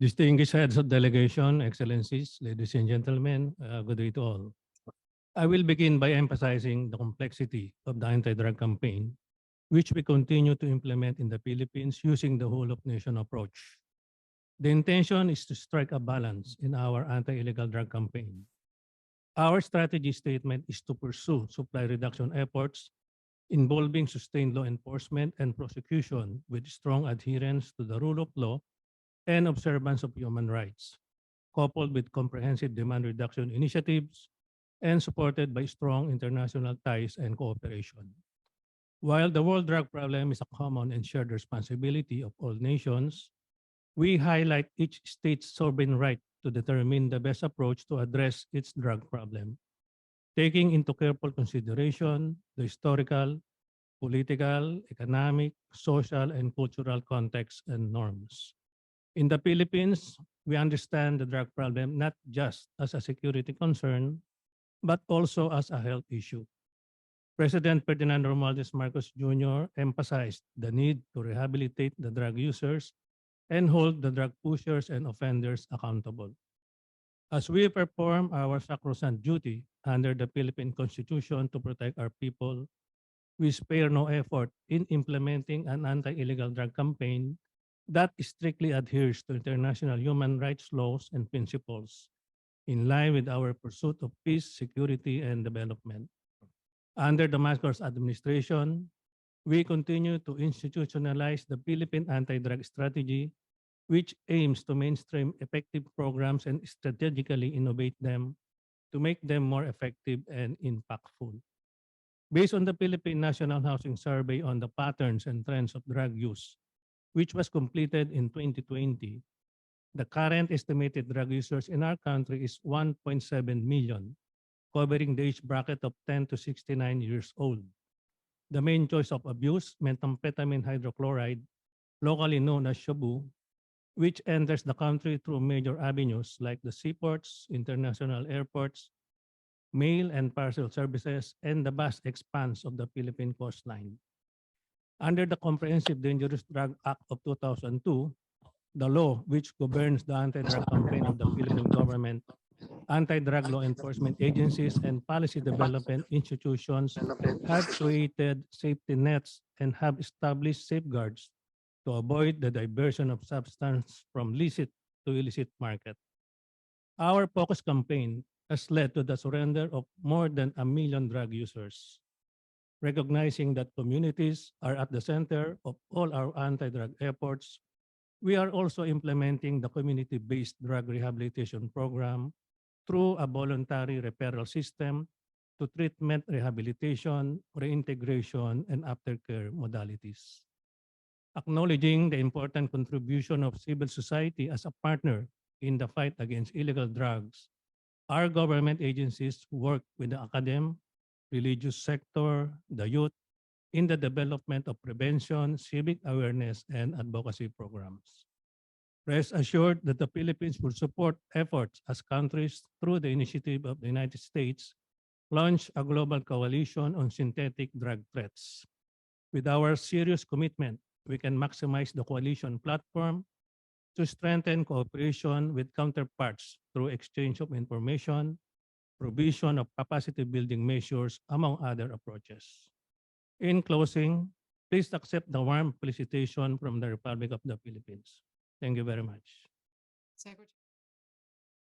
Distinguished heads of delegation, excellencies, ladies and gentlemen, good day to all. I will begin by emphasizing the complexity of the anti-drug campaign, which we continue to implement in the Philippines using the whole-of-nation approach. The intention is to strike a balance in our anti-illegal drug campaign. Our strategy statement is to pursue supply reduction efforts involving sustained law enforcement and prosecution with strong adherence to the rule of law and observance of human rights, coupled with comprehensive demand reduction initiatives and supported by strong international ties and cooperation. While the world drug problem is a common and shared responsibility of all nations, we highlight each state's sovereign right to determine the best approach to address its drug problem, taking into careful consideration the historical, political, economic, social, and cultural context and norms. In the Philippines, we understand the drug problem not just as a security concern, but also as a health issue. President Ferdinand Romualdez Marcos Jr. emphasized the need to rehabilitate the drug users and hold the drug pushers and offenders accountable. As we perform our sacrosanct duty under the Philippine Constitution to protect our people, we spare no effort in implementing an anti-illegal drug campaign that strictly adheres to international human rights laws and principles in line with our pursuit of peace, security, and development. Under the Marcos administration, we continue to institutionalize the Philippine anti-drug strategy, which aims to mainstream effective programs and strategically innovate them to make them more effective and impactful. Based on the Philippine National Housing Survey on the patterns and trends of drug use, which was completed in 2020, the current estimated drug users in our country is 1.7 million, covering the age bracket of 10 to 69 years old. The main choice of abuse, methamphetamine hydrochloride, locally known as shabu, which enters the country through major avenues like the seaports, international airports, mail and parcel services, and the vast expanse of the Philippine coastline. Under the Comprehensive Dangerous Drug Act of 2002, the law which governs the anti-drug campaign of the Philippine government, anti-drug law enforcement agencies, and policy development institutions have created safety nets and have established safeguards to avoid the diversion of substance from licit to illicit market. Our focus campaign has led to the surrender of more than 1 million drug users. Recognizing that communities are at the center of all our anti-drug efforts, we are also implementing the community-based drug rehabilitation program through a voluntary referral system to treatment, rehabilitation, reintegration, and aftercare modalities. Acknowledging the important contribution of civil society as a partner in the fight against illegal drugs, our government agencies work with the academe, religious sector, the youth, in the development of prevention, civic awareness, and advocacy programs. Rest assured that the Philippines will support efforts as countries through the initiative of the United States launch a global coalition on synthetic drug threats. With our serious commitment, we can maximize the coalition platform to strengthen cooperation with counterparts through exchange of information, provision of capacity building measures, among other approaches. In closing, please accept the warm felicitation from the Republic of the Philippines. Thank you very much. Secretary.